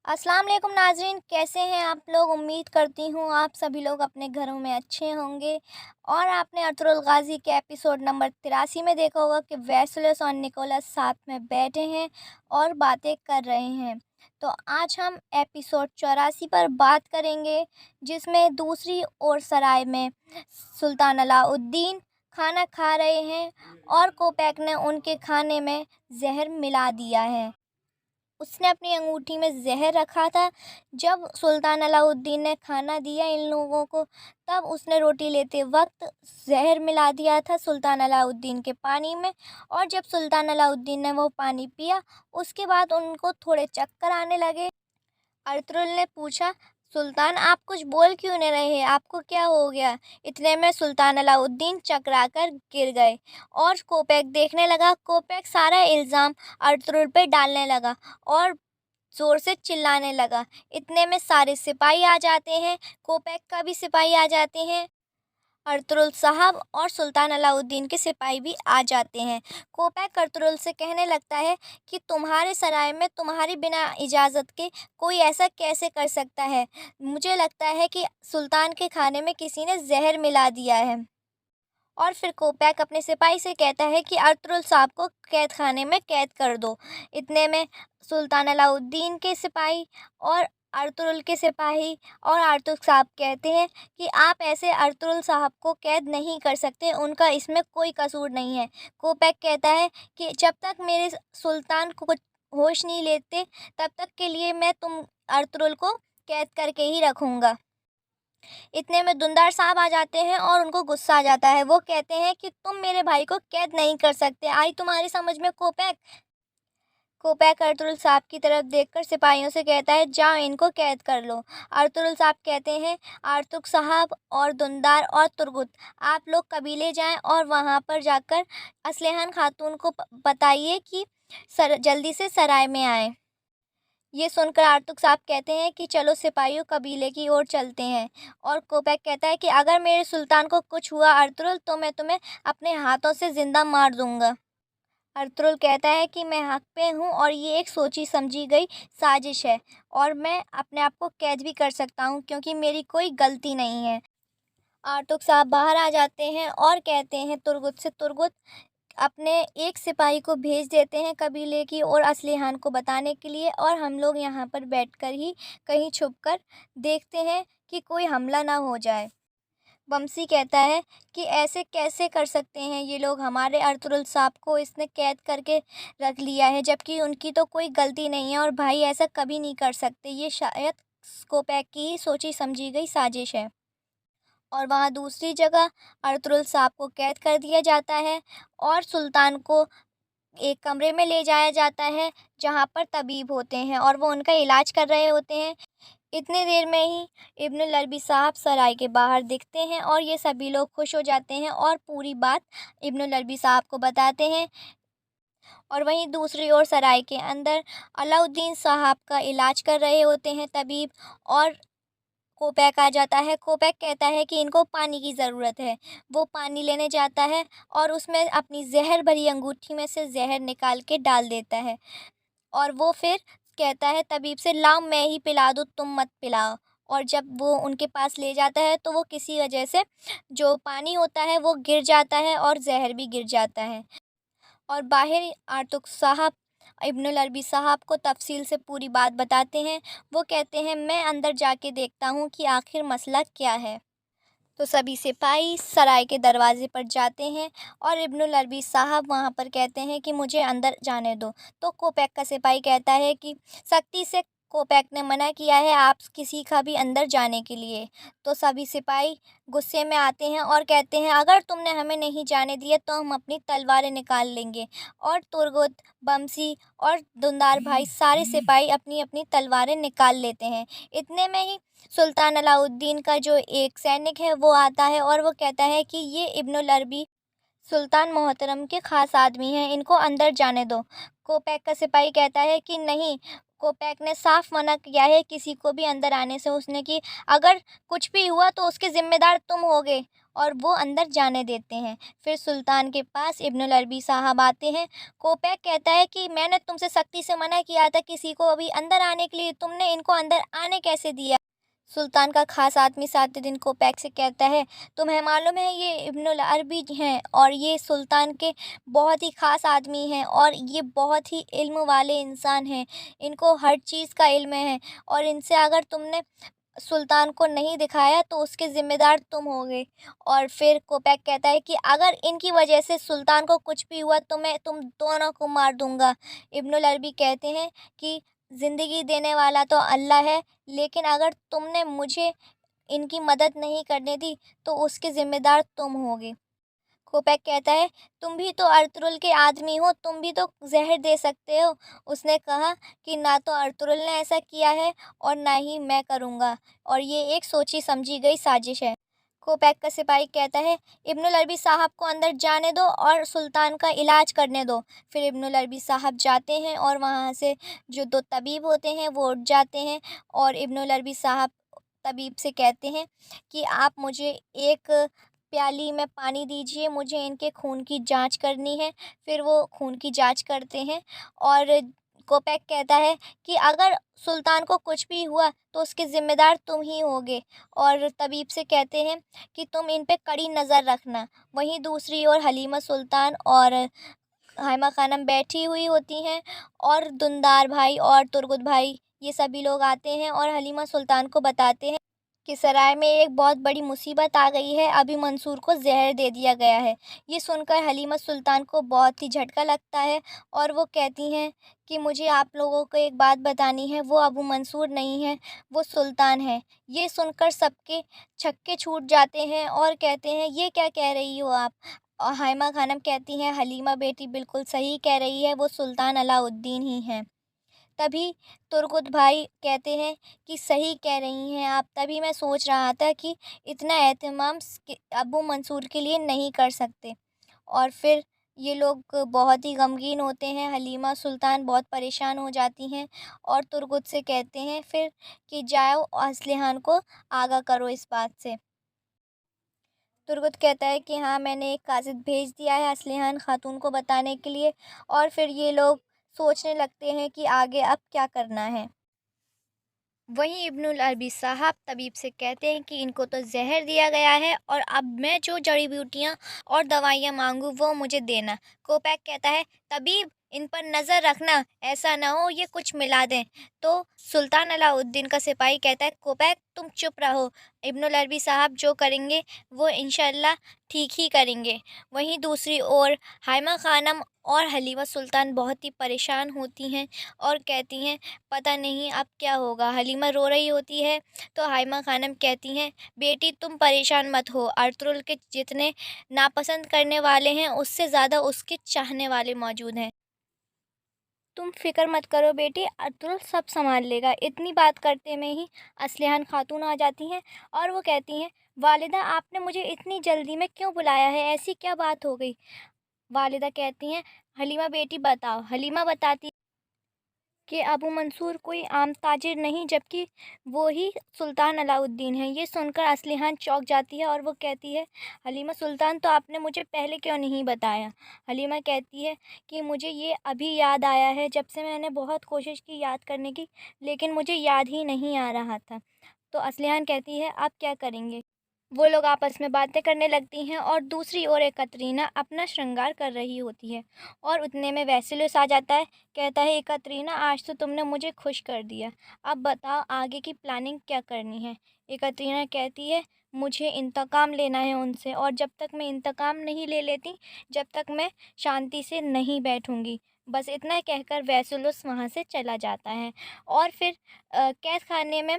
अस्सलाम वालेकुम नाज़रीन, कैसे हैं आप लोग। उम्मीद करती हूँ आप सभी लोग अपने घरों में अच्छे होंगे। और आपने अर्तुगरुल गाज़ी के एपिसोड नंबर 83 में देखा होगा कि वेसेलस और निकोलस साथ में बैठे हैं और बातें कर रहे हैं। तो आज हम एपिसोड 84 पर बात करेंगे, जिसमें दूसरी ओर सराय में सुल्तान अलाउद्दीन खाना खा रहे हैं और कोपैक ने उनके खाने में जहर मिला दिया है। उसने अपनी अंगूठी में ज़हर रखा था। जब सुल्तान अलाउद्दीन ने खाना दिया इन लोगों को, तब उसने रोटी लेते वक्त ज़हर मिला दिया था सुल्तान अलाउद्दीन के पानी में। और जब सुल्तान अलाउद्दीन ने वो पानी पिया, उसके बाद उनको थोड़े चक्कर आने लगे। अर्तुगरुल ने पूछा, सुल्तान आप कुछ बोल क्यों नहीं रहे, आपको क्या हो गया। इतने में सुल्तान अलाउद्दीन चकरा कर गिर गए और कोपैक देखने लगा। कोपैक सारा इल्ज़ाम अर्तुगरुल पे डालने लगा और ज़ोर से चिल्लाने लगा। इतने में सारे सिपाही आ जाते हैं, कोपैक का भी सिपाही आ जाते हैं। अर्तुगरुल साहब और सुल्तान अलाउद्दीन के सिपाही भी आ जाते हैं। कोपैक अर्तुगरुल से कहने लगता है कि तुम्हारे सराय में तुम्हारी बिना इजाज़त के कोई ऐसा कैसे कर सकता है। मुझे लगता है कि सुल्तान के खाने में किसी ने जहर मिला दिया है। और फिर कोपैक अपने सिपाही से कहता है कि अर्तुगरुल साहब को कैद खाने में कैद कर दो। इतने में सुल्तान अलाउद्दीन के सिपाही और अर्तुगरुल के सिपाही और अर्तुगरुल साहब कहते हैं कि आप ऐसे अर्तुगरुल साहब को कैद नहीं कर सकते, उनका इसमें कोई कसूर नहीं है। कोपैक कहता है कि जब तक मेरे सुल्तान को कुछ होश नहीं लेते, तब तक के लिए मैं अर्तुगरुल को कैद करके ही रखूँगा। इतने में दुंदार साहब आ जाते हैं और उनको गुस्सा आ जाता है। वो कहते हैं कि तुम मेरे भाई को कैद नहीं कर सकते, आई तुम्हारी समझ में कोपैक। कोपैक अर्तुगरुल साहब की तरफ देखकर सिपाहियों से कहता है, जाओ इनको कैद कर लो। अर्तुगरुल साहब कहते हैं, अर्तुग साहब और दुंदार और तुर्गुत, आप लोग कबीले जाएं और वहाँ पर जाकर असलहान खातून को बताइए कि जल्दी से सराय में आए। ये सुनकर अर्तुग साहब कहते हैं कि चलो सिपाहियों, कबीले की ओर चलते हैं। और कोपैक कहता है कि अगर मेरे सुल्तान को कुछ हुआ अर्तुगरुल, तो मैं तुम्हें अपने हाथों से ज़िंदा मार दूंगा। अर्तुगरुल कहता है कि मैं हक पे हूँ और ये एक सोची समझी गई साजिश है और मैं अपने आप को कैद भी कर सकता हूँ, क्योंकि मेरी कोई गलती नहीं है। अर्तुग साहब बाहर आ जाते हैं और कहते हैं तुर्गुत से, तुर्गुत अपने एक सिपाही को भेज देते हैं कबीले की और असलहान को बताने के लिए, और हम लोग यहाँ पर बैठकर ही कहीं छुपकर देखते हैं कि कोई हमला ना हो जाए। बमसी कहता है कि ऐसे कैसे कर सकते हैं ये लोग, हमारे अर्तुगरुल साहब को इसने कैद करके रख लिया है, जबकि उनकी तो कोई गलती नहीं है और भाई ऐसा कभी नहीं कर सकते। ये शायद कोपैक की ही सोची समझी गई साजिश है। और वहाँ दूसरी जगह अर्तुगरुल साहब को कैद कर दिया जाता है और सुल्तान को एक कमरे में ले जाया जाता है, जहाँ पर तबीब होते हैं और वो उनका इलाज कर रहे होते हैं। इतनी देर में ही इब्नुल अरबी साहब सराय के बाहर दिखते हैं और ये सभी लोग खुश हो जाते हैं और पूरी बात इब्नुल अरबी साहब को बताते हैं। और वहीं दूसरी ओर सराय के अंदर अलाउद्दीन साहब का इलाज कर रहे होते हैं तबीब, और कोपैक आ जाता है। कोपैक कहता है कि इनको पानी की ज़रूरत है। वो पानी लेने जाता है और उसमें अपनी ज़हर भरी अंगूठी में से ज़हर निकाल के डाल देता है। और वो फिर कहता है तबीब से, लाओ मैं ही पिला दूँ, तुम मत पिलाओ। और जब वो उनके पास ले जाता है, तो वो किसी वजह से जो पानी होता है वो गिर जाता है और ज़हर भी गिर जाता है। और बाहर अर्तुग साहब इब्नुल अरबी साहब को तफ़सील से पूरी बात बताते हैं। वो कहते हैं, मैं अंदर जाके देखता हूँ कि आखिर मसला क्या है। तो सभी सिपाही सराय के दरवाज़े पर जाते हैं और इब्नुल अरबी साहब वहाँ पर कहते हैं कि मुझे अंदर जाने दो। तो कोपैक का सिपाही कहता है कि सख्ती से कोपैक ने मना किया है आप किसी का भी अंदर जाने के लिए। तो सभी सिपाही गुस्से में आते हैं और कहते हैं, अगर तुमने हमें नहीं जाने दिया तो हम अपनी तलवारें निकाल लेंगे। और तुर्गुत, बमसी और दुंदार भाई सारे सिपाही अपनी अपनी तलवारें निकाल लेते हैं। इतने में ही सुल्तान अलाउद्दीन का जो एक सैनिक है वो आता है और वो कहता है कि ये इब्नुल अरबी सुल्तान मोहतरम के ख़ास आदमी हैं, इनको अंदर जाने दो। कोपैक का सिपाही कहता है कि नहीं, कोपैक ने साफ मना किया है किसी को भी अंदर आने से, उसने कि अगर कुछ भी हुआ तो उसके ज़िम्मेदार तुम होगे, और वो अंदर जाने देते हैं। फिर सुल्तान के पास इब्नुल अरबी साहब आते हैं। कोपैक कहता है कि मैंने तुमसे सख्ती से मना किया था किसी को अभी अंदर आने के लिए, तुमने इनको अंदर आने कैसे दिया? सुल्तान का खास आदमी सादुद्दीन कोपैक से कहता है, तुम्हें मालूम है ये इब्नुल अरबी हैं और ये सुल्तान के बहुत ही खास आदमी हैं और ये बहुत ही इल्म वाले इंसान हैं, इनको हर चीज़ का इल्म है, और इनसे अगर तुमने सुल्तान को नहीं दिखाया तो उसके ज़िम्मेदार तुम होगे। और फिर कोपैक कहता है कि अगर इनकी वजह से सुल्तान को कुछ भी हुआ तो मैं तुम दोनों को मार दूंगा। इब्नुल अरबी कहते हैं कि ज़िंदगी देने वाला तो अल्लाह है, लेकिन अगर तुमने मुझे इनकी मदद नहीं करने दी तो उसके ज़िम्मेदार तुम होगे। कोपैक कहता है, तुम भी तो अर्तुगरुल के आदमी हो, तुम भी तो जहर दे सकते हो। उसने कहा कि ना तो अर्तुगरुल ने ऐसा किया है और ना ही मैं करूँगा, और ये एक सोची समझी गई साजिश है। कोपैक का सिपाही कहता है, इब्नुल अरबी साहब को अंदर जाने दो और सुल्तान का इलाज करने दो। फिर इब्नुल अरबी साहब जाते हैं और वहाँ से जो दो तबीब होते हैं वो उठ जाते हैं, और इब्नुल अरबी साहब तबीब से कहते हैं कि आप मुझे एक प्याली में पानी दीजिए, मुझे इनके खून की जांच करनी है। फिर वो खून की जांच करते हैं, और कोपैक कहता है कि अगर सुल्तान को कुछ भी हुआ तो उसके ज़िम्मेदार तुम ही होगे, और तबीब से कहते हैं कि तुम इन पे कड़ी नज़र रखना। वहीं दूसरी ओर हलीमा सुल्तान और हाइमा खानम बैठी हुई होती हैं, और दुंदार भाई और तुर्गुत भाई ये सभी लोग आते हैं और हलीमा सुल्तान को बताते हैं कि सराय में एक बहुत बड़ी मुसीबत आ गई है, अभी मंसूर को ज़हर दे दिया गया है। ये सुनकर हलीमा सुल्तान को बहुत ही झटका लगता है, और वो कहती हैं कि मुझे आप लोगों को एक बात बतानी है, वो अबू मंसूर नहीं है, वो सुल्तान है। ये सुनकर सबके छक्के छूट जाते हैं और कहते हैं, ये क्या कह रही हो आप? और हाइमा खानम कहती हैं, हलीमा बेटी बिल्कुल सही कह रही है, वो सुल्तान अलाउद्दीन ही हैं। तभी तुर्गुत भाई कहते हैं कि सही कह रही हैं आप, तभी मैं सोच रहा था कि इतना एहतमाम अबू मंसूर के लिए नहीं कर सकते। और फिर ये लोग बहुत ही गमगीन होते हैं, हलीमा सुल्तान बहुत परेशान हो जाती हैं और तुर्गुत से कहते हैं फिर कि जाओ असलिहान को आगाह करो इस बात से। तुर्गुत कहता है कि हाँ, मैंने एक कासिद भेज दिया है असलिहान खातून को बताने के लिए, और फिर ये लोग सोचने लगते हैं कि आगे अब क्या करना है। वहीं इब्नुल अरबी साहब तबीब से कहते हैं कि इनको तो ज़हर दिया गया है और अब मैं जो जड़ी बूटियाँ और दवाइयाँ मांगूँ वो मुझे देना। कोपैक कहता है, तबीब इन पर नज़र रखना, ऐसा ना हो ये कुछ मिला दें। तो सुल्तान अलाउद्दीन का सिपाही कहता है, कोपैक तुम चुप रहो, इब्नुल अरबी साहब जो करेंगे वो इंशाअल्लाह ठीक ही करेंगे। वहीं दूसरी ओर हाइमा खानम और हलीमा सुल्तान बहुत ही परेशान होती हैं और कहती हैं, पता नहीं अब क्या होगा। हलीमा रो रही होती है तो हाइमा खानम कहती हैं, बेटी तुम परेशान मत हो, अर्तुगरुल के जितने नापसंद करने वाले हैं उससे ज़्यादा उसके चाहने वाले मौजूद हैं। तुम फिक्र मत करो बेटी, अर्तुगरुल सब संभाल लेगा। इतनी बात करते में ही असलिहान खातून आ जाती हैं और वो कहती हैं, वालिदा आपने मुझे इतनी जल्दी में क्यों बुलाया है, ऐसी क्या बात हो गई? वालिदा कहती हैं, हलीमा बेटी बताओ। हलीमा बताती कि अबू मंसूर कोई आम ताजिर नहीं, जबकि वो ही सुल्तान अलाउद्दीन है। ये सुनकर असलिहान चौंक जाती है और वो कहती है, हलीमा सुल्तान तो आपने मुझे पहले क्यों नहीं बताया? हलीमा कहती है कि मुझे ये अभी याद आया है, जब से मैंने बहुत कोशिश की याद करने की, लेकिन मुझे याद ही नहीं आ रहा था। तो असलिहान कहती है, आप क्या करेंगे? वो लोग आपस में बातें करने लगती हैं और दूसरी ओर एक कतरीना अपना श्रृंगार कर रही होती है, और उतने में वेसिलस आ जाता है। कहता है, कतरीना आज तो तुमने मुझे खुश कर दिया, अब बताओ आगे की प्लानिंग क्या करनी है? कतरीना कहती है, मुझे इंतकाम लेना है उनसे, और जब तक मैं इंतकाम नहीं ले लेती जब तक मैं शांति से नहीं बैठूंगी। बस इतना कहकर वेसिलस वहाँ से चला जाता है। और फिर कैद खाने में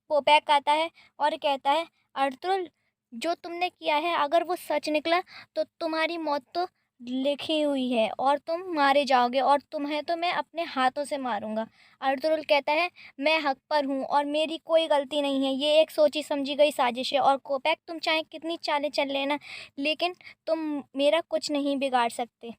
कोपैक आता है और कहता है, अर्तुगरुल जो तुमने किया है अगर वो सच निकला तो तुम्हारी मौत तो लिखी हुई है और तुम मारे जाओगे, और तुम्हें तो मैं अपने हाथों से मारूंगा। अर्तुगरुल कहता है, मैं हक पर हूँ और मेरी कोई गलती नहीं है, ये एक सोची समझी गई साजिश है, और कोपैक तुम चाहे कितनी चालें चल लेना, लेकिन तुम मेरा कुछ नहीं बिगाड़ सकते।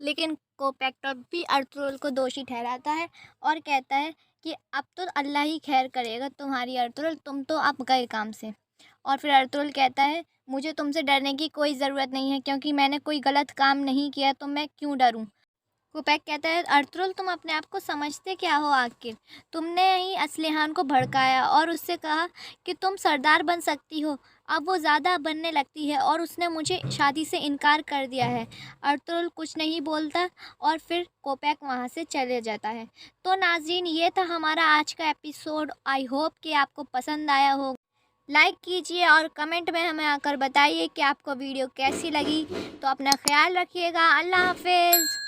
लेकिन कोपेक्टर भी अर्तुगरुल को दोषी ठहराता है और कहता है कि अब तो अल्लाह ही खैर करेगा तुम्हारी अर्तुगरुल, तुम तो अब गए काम से। और फिर अर्तुगरुल कहता है मुझे तुमसे डरने की कोई ज़रूरत नहीं है, क्योंकि मैंने कोई गलत काम नहीं किया, तो मैं क्यों डरूं। कोपेक कहता है अर्तुगरुल तुम अपने आप को समझते क्या हो, आखिर तुमने ही असलिहान को भड़काया और उससे कहा कि तुम सरदार बन सकती हो। अब वो ज़्यादा बनने लगती है और उसने मुझे शादी से इनकार कर दिया है। अर्तुगरुल कुछ नहीं बोलता और फिर कोपेक वहाँ से चले जाता है। तो नाज़रीन, ये था हमारा आज का एपिसोड। आई होप कि आपको पसंद आया हो। लाइक कीजिए और कमेंट में हमें आकर बताइए कि आपको वीडियो कैसी लगी। तो अपना ख्याल रखिएगा। अल्लाह हाफिज़।